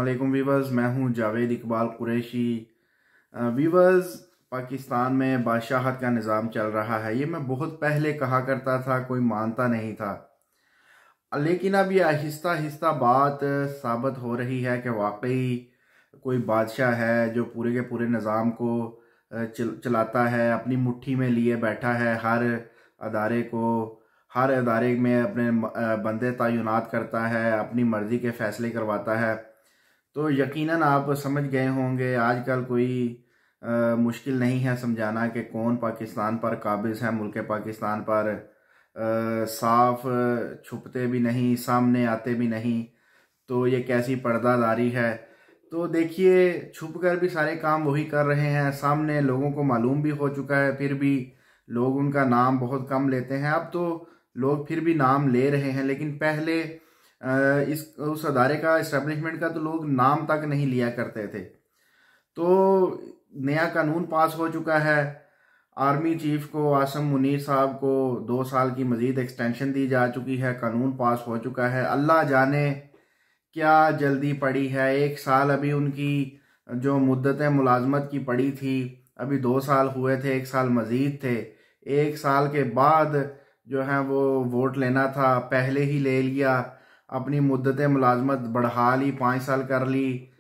अस्सलामुअलैकुम वीवर्स, मैं हूं जावेद इकबाल कुरैशी। वीवर्स, पाकिस्तान में बादशाहत का निज़ाम चल रहा है। ये मैं बहुत पहले कहा करता था, कोई मानता नहीं था, लेकिन अब ये आहिस्ता आहिस्ता बात साबित हो रही है कि वाकई कोई बादशाह है जो पूरे के पूरे निज़ाम को चलाता है, अपनी मुट्ठी में लिए बैठा है। हर अदारे में अपने बंदे तैनात करता है, अपनी मर्ज़ी के फ़ैसले करवाता है। तो यकीनन आप समझ गए होंगे, आजकल कोई मुश्किल नहीं है समझाना कि कौन पाकिस्तान पर काबिज़ है, मुल्क पाकिस्तान पर। साफ छुपते भी नहीं, सामने आते भी नहीं। तो ये कैसी पर्दादारी है। तो देखिए, छुप कर भी सारे काम वही कर रहे हैं, सामने लोगों को मालूम भी हो चुका है, फिर भी लोग उनका नाम बहुत कम लेते हैं। अब तो लोग फिर भी नाम ले रहे हैं, लेकिन पहले उस अदारे का, इस्टेब्लिशमेंट का तो लोग नाम तक नहीं लिया करते थे। तो नया कानून पास हो चुका है। आर्मी चीफ को, आसम मुनीर साहब को 2 साल की मजीद एक्सटेंशन दी जा चुकी है। कानून पास हो चुका है। अल्लाह जाने क्या जल्दी पड़ी है। 1 साल अभी उनकी जो मुद्दत मुलाजमत की पड़ी थी, अभी 2 साल हुए थे, 1 साल मजीद थे। 1 साल के बाद जो है वो वोट लेना था, पहले ही ले लिया। अपनी मुद्दत मुलाजमत बढ़ा ली, 5 साल कर ली।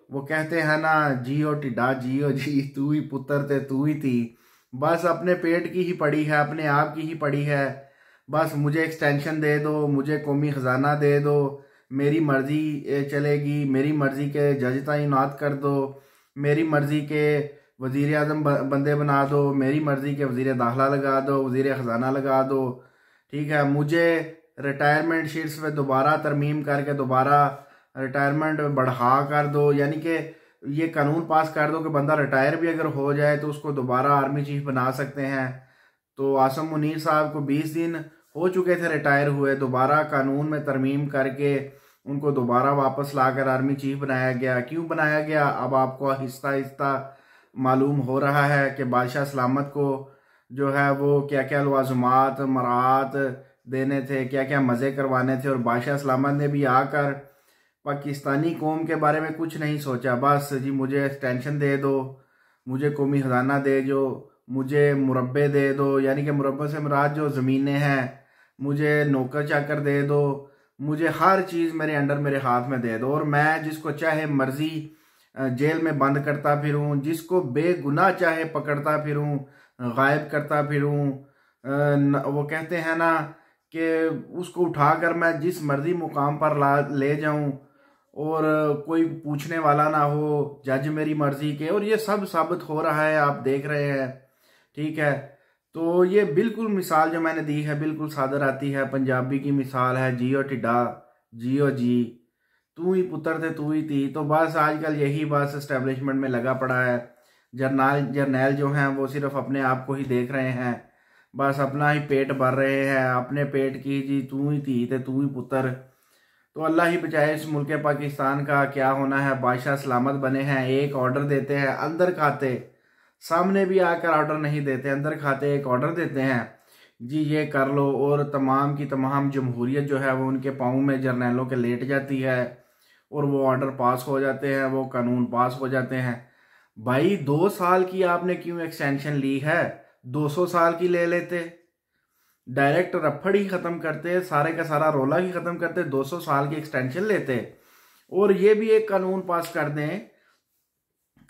वो कहते हैं ना, जियो टिड्डा जियो जी, तू ही पुत्र थे तू ही थी। बस अपने पेट की ही पड़ी है, अपने आप की ही पड़ी है। बस मुझे एक्सटेंशन दे दो, मुझे कौमी ख़जाना दे दो, मेरी मर्ज़ी चलेगी, मेरी मर्ज़ी के जज तैनात कर दो, मेरी मर्ज़ी के वज़ीर आज़म बंदे बना दो, मेरी मर्ज़ी के वज़ीर दाखिला लगा दो, वज़ीर ख़जाना लगा दो। ठीक है, मुझे रिटायरमेंट शीट्स पे दोबारा तरमीम करके दोबारा रिटायरमेंट बढ़ा कर दो। यानी कि ये कानून पास कर दो कि बंदा रिटायर भी अगर हो जाए तो उसको दोबारा आर्मी चीफ बना सकते हैं। तो आसम मुनीर साहब को 20 दिन हो चुके थे रिटायर हुए, दोबारा कानून में तरमीम करके उनको दोबारा वापस लाकर आर्मी चीफ बनाया गया। क्यों बनाया गया, अब आपको आहिस्ता आहिस्ता मालूम हो रहा है कि बादशाह सलामत को जो है वो क्या क्या लवाज़मात मरात देने थे, क्या क्या मज़े करवाने थे। और बादशाह सलामत ने भी आकर पाकिस्तानी कौम के बारे में कुछ नहीं सोचा। बस जी, मुझे एक्सटेंशन दे दो, मुझे कौमी ख़जाना दे दो, मुझे मुरब्बे दे दो, यानी कि मुरब्बे से मुराद जो ज़मीनें हैं, मुझे नौकर चाकर दे दो, मुझे हर चीज़ मेरे अंडर, मेरे हाथ में दे दो। और मैं जिसको चाहे मर्जी जेल में बंद करता फिरूं, जिसको बेगुनाह चाहे पकड़ता फिरूं, गायब करता फिरूं। वो कहते हैं ना कि उसको उठाकर मैं जिस मर्जी मुकाम पर ले जाऊं और कोई पूछने वाला ना हो, जज मेरी मर्जी के। और ये सब साबित हो रहा है, आप देख रहे हैं। ठीक है, तो ये बिल्कुल मिसाल जो मैंने दी है बिल्कुल सादर आती है, पंजाबी की मिसाल है, जियो टिड्डा जियो जी, तू ही पुत्र थे तू ही थी। तो बस आजकल यही बस एस्टेब्लिशमेंट में लगा पड़ा है। जर्नैल जो हैं वो सिर्फ अपने आप को ही देख रहे हैं, बस अपना ही पेट भर रहे हैं, अपने पेट की जी, तू ही थी थे तू ही पुत्र। तो अल्लाह ही बचाए इस मुल्क पाकिस्तान का, क्या होना है। बादशाह सलामत बने हैं, एक ऑर्डर देते हैं, अंदर खाते, सामने भी आकर ऑर्डर नहीं देते, अंदर खाते एक ऑर्डर देते हैं, जी ये कर लो। और तमाम की तमाम जमहूरियत जो है वो उनके पाँव में जर्नैलों के लेट जाती है और वो ऑर्डर पास हो जाते हैं, वो कानून पास हो जाते हैं। भाई 2 साल की आपने क्यों एक्सटेंशन ली है, 200 साल की ले लेते, डायरेक्ट रफड़ ही खत्म करते, सारे का सारा रोला ही खत्म करते, 200 साल की एक्सटेंशन लेते। और ये भी एक कानून पास कर दें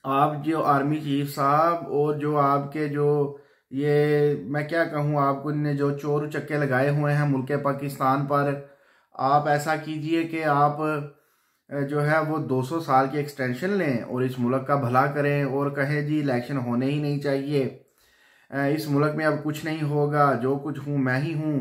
आप, जो आर्मी चीफ साहब और जो आपके जो ये मैं क्या कहूँ आपको, ने जो चोर चक्के लगाए हुए हैं मुल्क पाकिस्तान पर, आप ऐसा कीजिए कि आप जो है वो 200 साल की एक्सटेंशन लें और इस मुल्क का भला करें और कहें जी इलेक्शन होने ही नहीं चाहिए, इस मुल्क में अब कुछ नहीं होगा, जो कुछ हूँ मैं ही हूँ।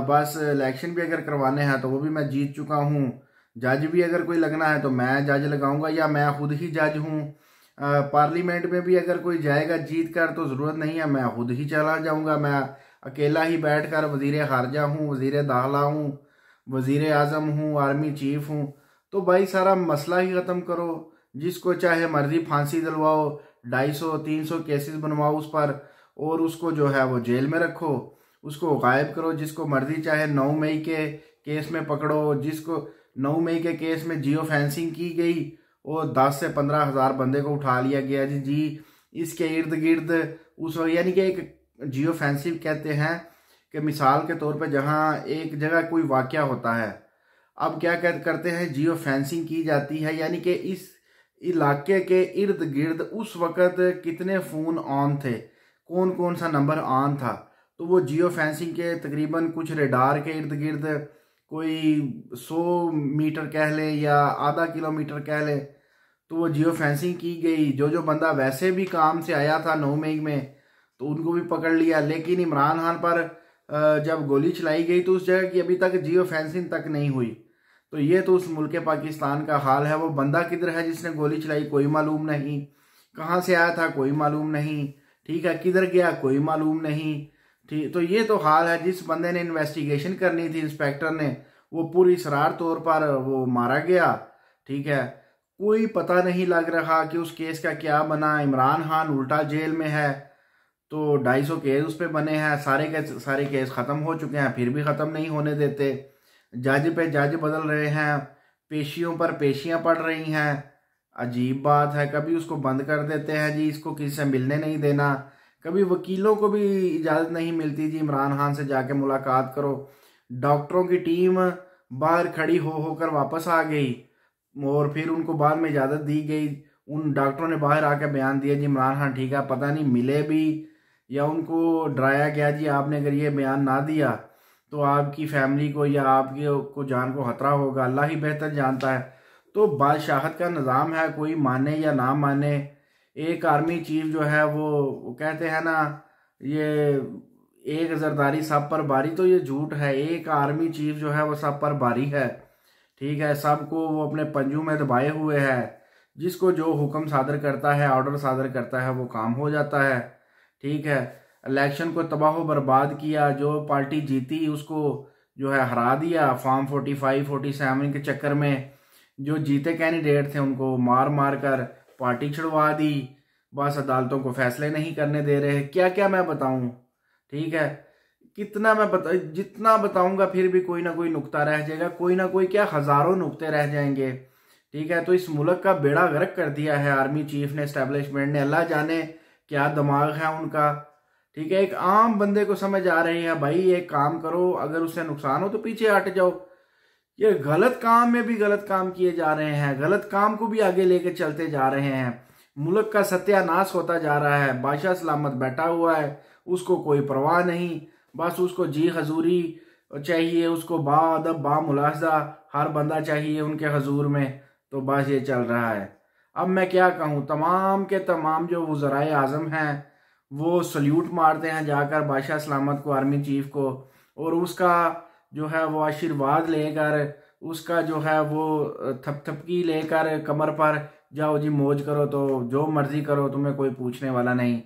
बस इलेक्शन भी अगर करवाने हैं तो वो भी मैं जीत चुका हूँ, जज भी अगर कोई लगना है तो मैं जज लगाऊंगा या मैं खुद ही जज हूँ। पार्लियामेंट में भी अगर कोई जाएगा जीत कर तो ज़रूरत नहीं है, मैं खुद ही चला जाऊंगा, मैं अकेला ही बैठ कर वज़ीर ख़ारजा हूँ, वज़ीर दाखिला हूँ, वज़ीर आज़म हूँ, आर्मी चीफ हूँ। तो भाई सारा मसला ही ख़त्म करो, जिसको चाहे मर्जी फांसी दिलवाओ, 250-300 केसेस बनवाओ उस पर और उसको जो है वो जेल में रखो, उसको गायब करो। जिसको मर्जी चाहे 9 मई के केस में पकड़ो, जिसको 9 मई के केस में जियो फेंसिंग की गई और 10 से 15 हज़ार बंदे को उठा लिया गया जी इसके इर्द गिर्द उस वक्त, यानी कि एक जियो फेंसिंग कहते हैं कि मिसाल के तौर पे जहां एक जगह कोई वाकया होता है, अब क्या करते हैं, जियो फेंसिंग की जाती है, यानी कि इस इलाके के इर्द गिर्द उस वक्त कितने फ़ोन ऑन थे, कौन कौन सा नंबर ऑन था, तो वो जियो फेंसिंग के तकरीबन कुछ रेडार के इर्द गिर्द कोई 100 मीटर कह लें या आधा किलोमीटर कह लें, तो वो जियो फेंसिंग की गई। जो बंदा वैसे भी काम से आया था 9 मई में तो उनको भी पकड़ लिया, लेकिन इमरान खान पर जब गोली चलाई गई तो उस जगह की अभी तक जियो फेंसिंग तक नहीं हुई। तो ये तो उस मुल्क पाकिस्तान का हाल है। वो बंदा किधर है जिसने गोली चलाई, कोई मालूम नहीं, कहाँ से आया था कोई मालूम नहीं, ठीक है, किधर गया कोई मालूम नहीं, ठीक। तो ये तो हाल है। जिस बंदे ने इन्वेस्टिगेशन करनी थी, इंस्पेक्टर ने, वो पूरी सरार तौर पर वो मारा गया, ठीक है। कोई पता नहीं लग रहा कि उस केस का क्या बना। इमरान खान उल्टा जेल में है, तो 250 केस उस पर बने हैं, सारे के सारे केस ख़त्म हो चुके हैं, फिर भी ख़त्म नहीं होने देते। जज पे जज बदल रहे हैं, पेशियों पर पेशियां पड़ रही हैं। अजीब बात है, कभी उसको बंद कर देते हैं जी, इसको किसी से मिलने नहीं देना, कभी वकीलों को भी इजाज़त नहीं मिलती जी इमरान खान से जाके मुलाकात करो। डॉक्टरों की टीम बाहर खड़ी होकर वापस आ गई और फिर उनको बाद में इजाज़त दी गई। उन डॉक्टरों ने बाहर आकर बयान दिया जी इमरान खान ठीक है, पता नहीं मिले भी या उनको डराया गया जी आपने अगर ये बयान ना दिया तो आपकी फैमिली को या आपकी को जान को खतरा होगा, अल्लाह ही बेहतर जानता है। तो बादशाहत का निज़ाम है, कोई माने या ना माने। एक आर्मी चीफ जो है वो कहते हैं ना, ये एक जरदारी सब पर बारी, तो ये झूठ है। एक आर्मी चीफ जो है वो सब पर बारी है, ठीक है, सबको वो अपने पंजों में दबाए हुए है। जिसको जो हुक्म सादर करता है, ऑर्डर सादर करता है, वो काम हो जाता है, ठीक है। इलेक्शन को तबाह बर्बाद किया, जो पार्टी जीती उसको जो है हरा दिया। फॉर्म 45 47 के चक्कर में जो जीते कैंडिडेट थे उनको मार मार कर पार्टी छुड़वा दी। बस अदालतों को फैसले नहीं करने दे रहे। क्या क्या मैं बताऊं, ठीक है, कितना मैं जितना बताऊंगा फिर भी कोई ना कोई नुक्ता रह जाएगा, कोई ना कोई क्या हजारों नुक्ते रह जाएंगे, ठीक है। तो इस मुल्क का बेड़ा गर्क कर दिया है आर्मी चीफ ने, एस्टेब्लिशमेंट ने, अल्लाह जाने क्या दिमाग है उनका, ठीक है। एक आम बंदे को समझ आ रही है भाई एक काम करो, अगर उससे नुकसान हो तो पीछे हट जाओ। ये गलत काम में भी गलत काम किए जा रहे हैं, गलत काम को भी आगे लेके चलते जा रहे हैं। मुल्क का सत्यानाश होता जा रहा है। बादशाह सलामत बैठा हुआ है, उसको कोई परवाह नहीं, बस उसको जी हजूरी चाहिए, उसको बाअदब बामुलाजा हर बंदा चाहिए उनके हजूर में। तो बस ये चल रहा है। अब मैं क्या कहूँ, तमाम के तमाम जो वज़राए आज़म हैं वो सल्यूट मारते हैं जाकर बादशाह सलामत को, आर्मी चीफ को, और उसका जो है वो आशीर्वाद लेकर, उसका जो है वो थपथपकी लेकर कमर पर, जाओ जी मौज करो, तो जो मर्जी करो, तुम्हें कोई पूछने वाला नहीं।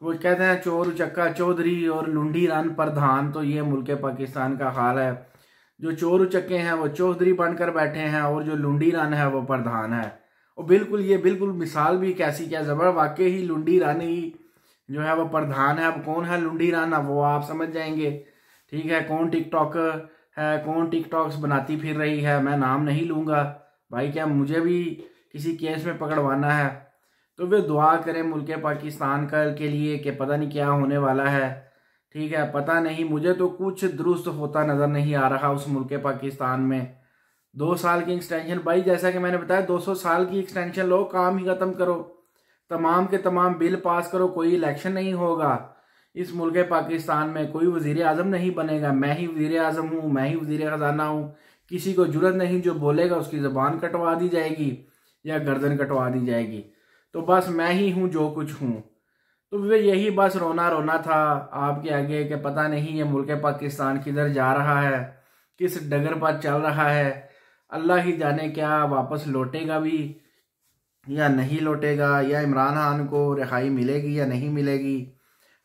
वो कहते हैं चोर उचक्का चौधरी और लुंडी रान प्रधान। तो ये मुल्क पाकिस्तान का हाल है। जो चोर उचक्के हैं वो चौधरी बनकर बैठे हैं और जो लुंडी रान है वो प्रधान है। और बिल्कुल ये बिल्कुल मिसाल भी कैसी क्या जबर, वाकई ही लुंडी रान ही जो है वो प्रधान है। अब कौन है लुंडी राना वो आप समझ जाएंगे, ठीक है। कौन टिकटॉकर है, कौन टिकटॉक्स बनाती फिर रही है, मैं नाम नहीं लूँगा भाई, क्या मुझे भी किसी केस में पकड़वाना है। तो वे दुआ करें मुल्क पाकिस्तान के लिए कि पता नहीं क्या होने वाला है, ठीक है। पता नहीं, मुझे तो कुछ दुरुस्त होता नज़र नहीं आ रहा उस मुल्क पाकिस्तान में। 2 साल की एक्सटेंशन भाई, जैसा कि मैंने बताया 200 साल की एक्सटेंशन लो, काम ही ख़त्म करो, तमाम के तमाम बिल पास करो, कोई इलेक्शन नहीं होगा इस मुल्क पाकिस्तान में, कोई वज़ीर आज़म नहीं बनेगा। मैं ही वज़ीर आज़म हूँ, मैं ही वज़ीर ख़जाना हूँ, किसी को जुर्रत नहीं, जो बोलेगा उसकी ज़बान कटवा दी जाएगी या गर्दन कटवा दी जाएगी। तो बस मैं ही हूँ जो कुछ हूँ। तो वे यही बस रोना रोना था आपके आगे कि पता नहीं ये मुल्क पाकिस्तान किधर जा रहा है, किस डगर पर चल रहा है। अल्लाह ही जाने क्या वापस लौटेगा भी या नहीं लौटेगा, या इमरान खान को रिहाई मिलेगी या नहीं मिलेगी।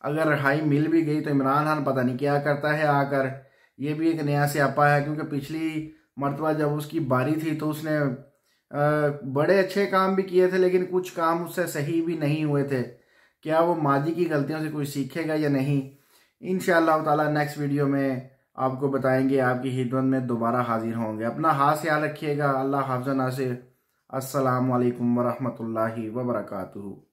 अगर रिहाई मिल भी गई तो इमरान खान पता नहीं क्या करता है आकर। ये भी एक नया स्यापा है, क्योंकि पिछली मरतबा जब उसकी बारी थी तो उसने बड़े अच्छे काम भी किए थे, लेकिन कुछ काम उससे सही भी नहीं हुए थे। क्या वो माजी की गलतियों से कुछ सीखेगा या नहीं, इंशाअल्लाह ताला नेक्स्ट वीडियो में आपको बताएंगे, आपकी खिदमत में दोबारा हाजिर होंगे। अपना खास ख्याल रखिएगा। अल्लाह हाफ़िज़ नासिर। अस्सलामु अलैकुम वरहमतुल्लाहि वबरकातुहू।